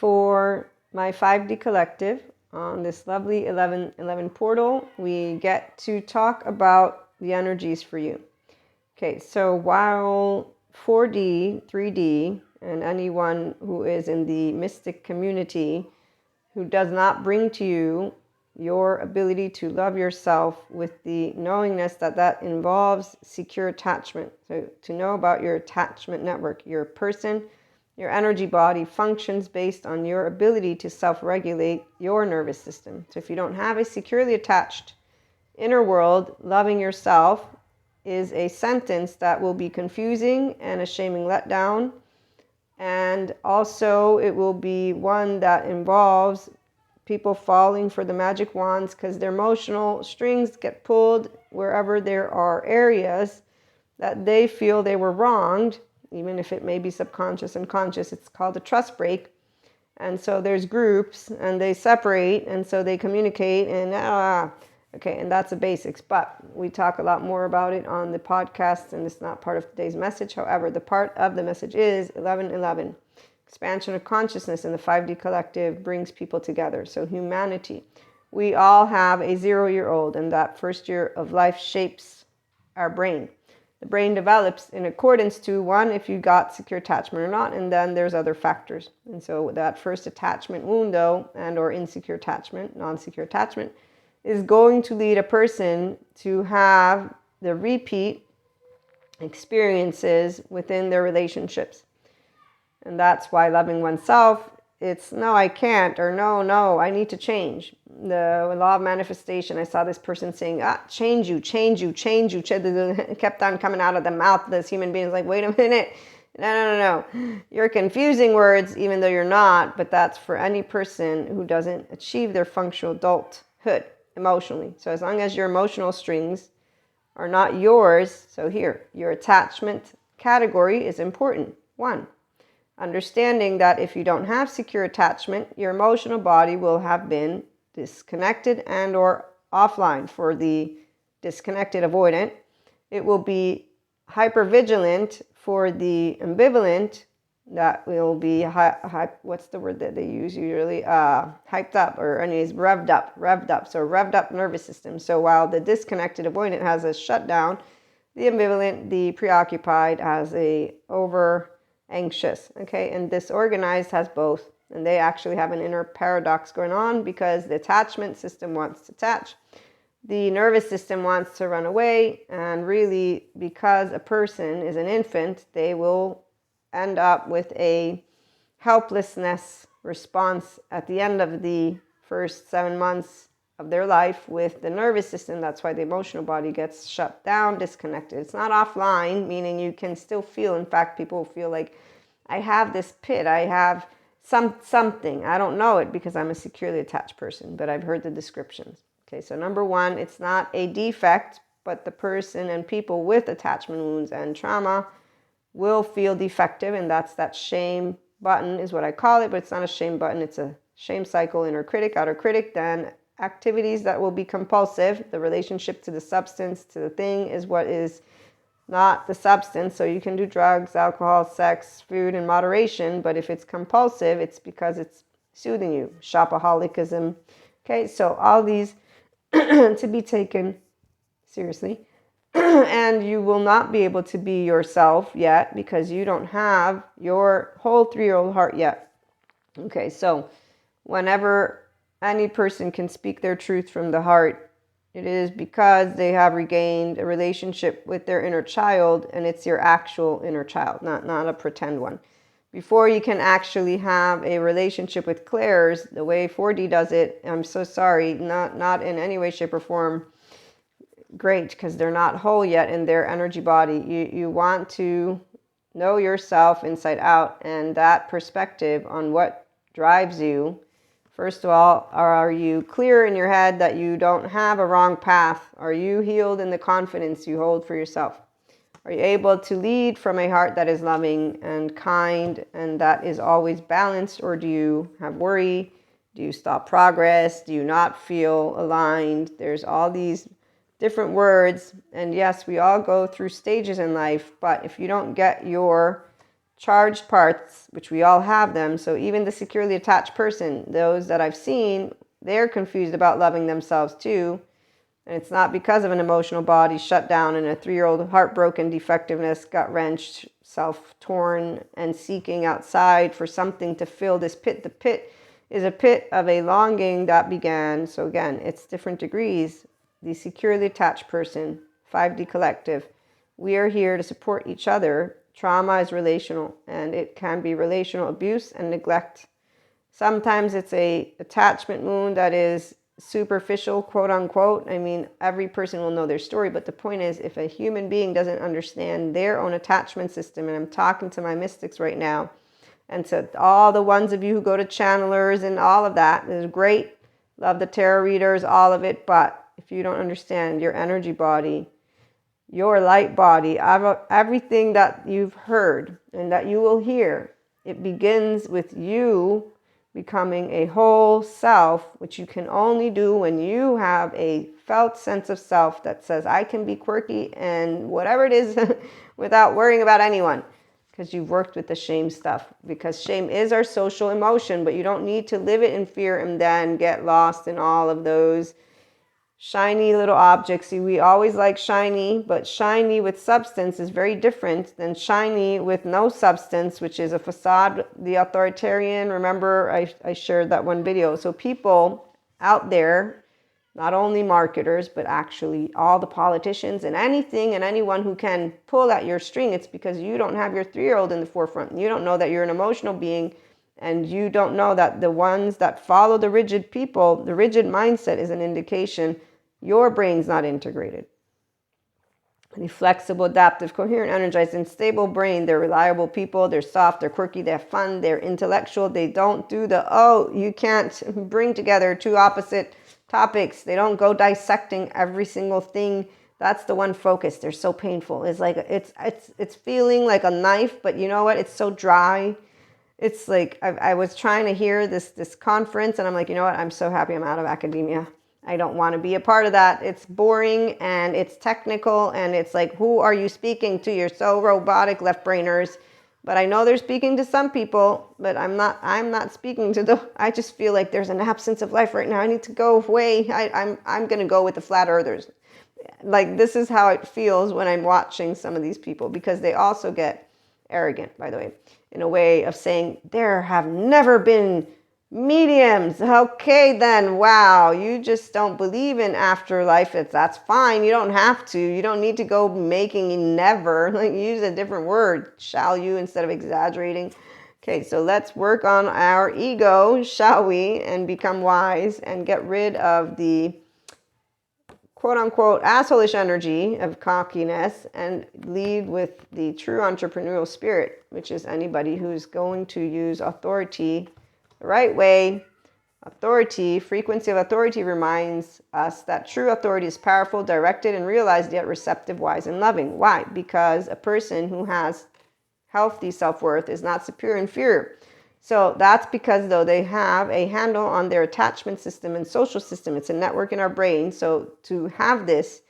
for my 5D collective on this lovely 1111 portal, we get to talk about the energies for you. Okay, so while 4D, 3D, and anyone who is in the mystic community who does not bring to you your ability to love yourself with the knowingness that that involves secure attachment. So to know about your attachment network, your person, your energy body functions based on your ability to self-regulate your nervous system. So if you don't have a securely attached inner world, loving yourself is a sentence that will be confusing and a shaming letdown. And also it will be one that involves people falling for the magic wands because their emotional strings get pulled wherever there are areas that they feel they were wronged, even if it may be subconscious and conscious. It's called a trust break. And so there's groups and they separate and so they communicate and okay, and that's the basics. But we talk a lot more about it on the podcast and it's not part of today's message. However, the part of the message is 1111. Expansion of consciousness in the 5D collective brings people together. So humanity. We all have a 0-year-old and that first year of life shapes our brain. The brain develops in accordance to one, if you got secure attachment or not, and then there's other factors. And so that first attachment wound though, and or insecure attachment, non-secure attachment, is going to lead a person to have the repeat experiences within their relationships. And that's why loving oneself, it's no, I can't, or no, I need to change. The law of manifestation, I saw this person saying, change you. It kept on coming out of the mouth of this human being. It's like, wait a minute. No. You're confusing words, even though you're not, but that's for any person who doesn't achieve their functional adulthood emotionally. So as long as your emotional strings are not yours, so here, your attachment category is important. 1. Understanding that if you don't have secure attachment, your emotional body will have been disconnected and or offline. For the disconnected avoidant, it will be hypervigilant. For the ambivalent, that will be what's the word that they use usually? Hyped up, or anyways, revved up. So revved up nervous system. So while the disconnected avoidant has a shutdown, the ambivalent, the preoccupied, has a over anxious, okay, and disorganized has both, and they actually have an inner paradox going on because the attachment system wants to attach, the nervous system wants to run away, and really because a person is an infant, they will end up with a helplessness response at the end of the first 7 months of their life with the nervous system. That's why the emotional body gets shut down, disconnected. It's not offline, meaning you can still feel. In fact, people feel like, I have this pit, I have something. I don't know it because I'm a securely attached person, but I've heard the descriptions. Okay, so number 1, it's not a defect, but the person and people with attachment wounds and trauma will feel defective, and that's that shame button is what I call it, but it's not a shame button, it's a shame cycle, inner critic, outer critic. Then activities that will be compulsive, the relationship to the substance, to the thing, is what is not the substance. So you can do drugs, alcohol, sex, food in moderation, but if it's compulsive, it's because it's soothing you. Shopaholicism. Okay, so all these to be taken seriously. And you will not be able to be yourself yet because you don't have your whole 3-year-old heart yet. Okay, so whenever any person can speak their truth from the heart, it is because they have regained a relationship with their inner child, and it's your actual inner child, not a pretend one. Before you can actually have a relationship with clairs, the way 4D does it, I'm so sorry, not in any way, shape, or form great, because they're not whole yet in their energy body. You want to know yourself inside out, and that perspective on what drives you. First of all, are you clear in your head that you don't have a wrong path? Are you healed in the confidence you hold for yourself? Are you able to lead from a heart that is loving and kind and that is always balanced? Or do you have worry? Do you stop progress? Do you not feel aligned? There's all these different words. And yes, we all go through stages in life, but if you don't get your charged parts, which we all have them. So even the securely attached person, those that I've seen, they're confused about loving themselves too. And it's not because of an emotional body shut down and a 3-year-old heartbroken, defectiveness, gut-wrenched, self-torn, and seeking outside for something to fill this pit. The pit is a pit of a longing that began. So again, it's different degrees. The securely attached person, 5D collective. We are here to support each other. Trauma is relational, and it can be relational abuse and neglect. Sometimes it's a attachment wound that is superficial, quote unquote. I mean, every person will know their story, but the point is, if a human being doesn't understand their own attachment system, and I'm talking to my mystics right now, and to all the ones of you who go to channelers and all of that is great. Love the tarot readers, all of it. But if you don't understand your energy body, your light body, everything that you've heard and that you will hear, it begins with you becoming a whole self, which you can only do when you have a felt sense of self that says, I can be quirky and whatever it is without worrying about anyone, because you've worked with the shame stuff. Because shame is our social emotion, but you don't need to live it in fear and then get lost in all of those shiny little objects. See, we always like shiny, but shiny with substance is very different than shiny with no substance, which is a facade, the authoritarian. Remember, I shared that one video. So people out there, not only marketers, but actually all the politicians and anything and anyone who can pull at your string, it's because you don't have your 3-year-old in the forefront. You don't know that you're an emotional being, and you don't know that the ones that follow the rigid people, the rigid mindset is an indication your brain's not integrated. The flexible, adaptive, coherent, energized, and stable brain, they're reliable people, they're soft, they're quirky, they have fun, they're intellectual, they don't do the, you can't bring together two opposite topics. They don't go dissecting every single thing. That's the one focus. They're so painful. It's like, it's feeling like a knife, but you know what? It's so dry. It's like, I was trying to hear this conference, and I'm like, you know what? I'm so happy I'm out of academia. I don't want to be a part of that. It's boring and it's technical, and it's like, who are you speaking to? You're so robotic, left brainers. But I know they're speaking to some people, but I'm not speaking to I just feel like there's an absence of life right now. I need to go away. I'm going to go with the flat earthers. Like, this is how it feels when I'm watching some of these people, because they also get arrogant, by the way, in a way of saying there have never been mediums. Okay, then, wow, you just don't believe in afterlife. That's fine. You don't have to. You don't need to go making never. Like, use a different word, shall you, instead of exaggerating. Okay, so let's work on our ego, shall we, and become wise and get rid of the quote-unquote asshole-ish energy of cockiness and lead with the true entrepreneurial spirit, which is anybody who's going to use authority the right way. Authority, frequency of authority reminds us that true authority is powerful, directed, and realized, yet receptive, wise, and loving. Why? Because a person who has healthy self-worth is not superior and inferior. So that's because, though, they have a handle on their attachment system and social system. It's a network in our brain. So to have this,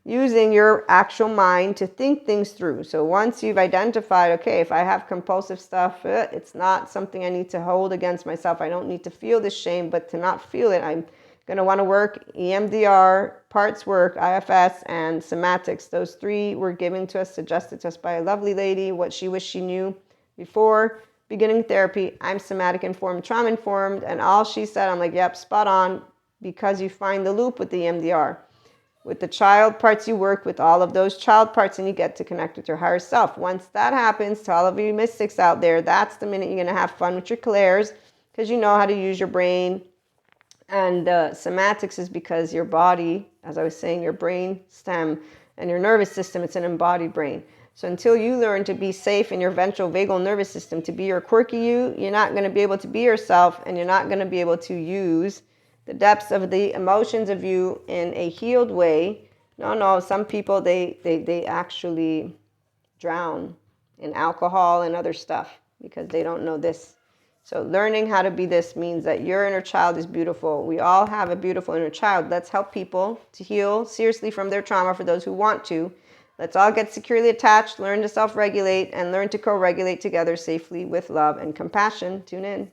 using your actual mind to think things through. So once you've identified, okay, if I have compulsive stuff, it's not something I need to hold against myself. I don't need to feel this shame, but to not feel it, I'm going to want to work EMDR, parts work, IFS, and somatics. Those 3 were given to us, suggested to us by a lovely lady, what she wished she knew before beginning therapy. I'm somatic informed, trauma informed, and all she said, I'm like, yep, spot on, because you find the loop with the EMDR. With the child parts, you work with all of those child parts, and you get to connect with your higher self. Once that happens, to all of you mystics out there, that's the minute you're going to have fun with your clairs, because you know how to use your brain. And somatics is because your body, as I was saying, your brain stem and your nervous system, it's an embodied brain. So until you learn to be safe in your ventral vagal nervous system, to be your quirky you, you're not going to be able to be yourself, and you're not going to be able to use the depths of the emotions of you in a healed way. No, some people, they actually drown in alcohol and other stuff because they don't know this. So learning how to be this means that your inner child is beautiful. We all have a beautiful inner child. Let's help people to heal seriously from their trauma, for those who want to. Let's all get securely attached, learn to self-regulate, and learn to co-regulate together safely with love and compassion. Tune in.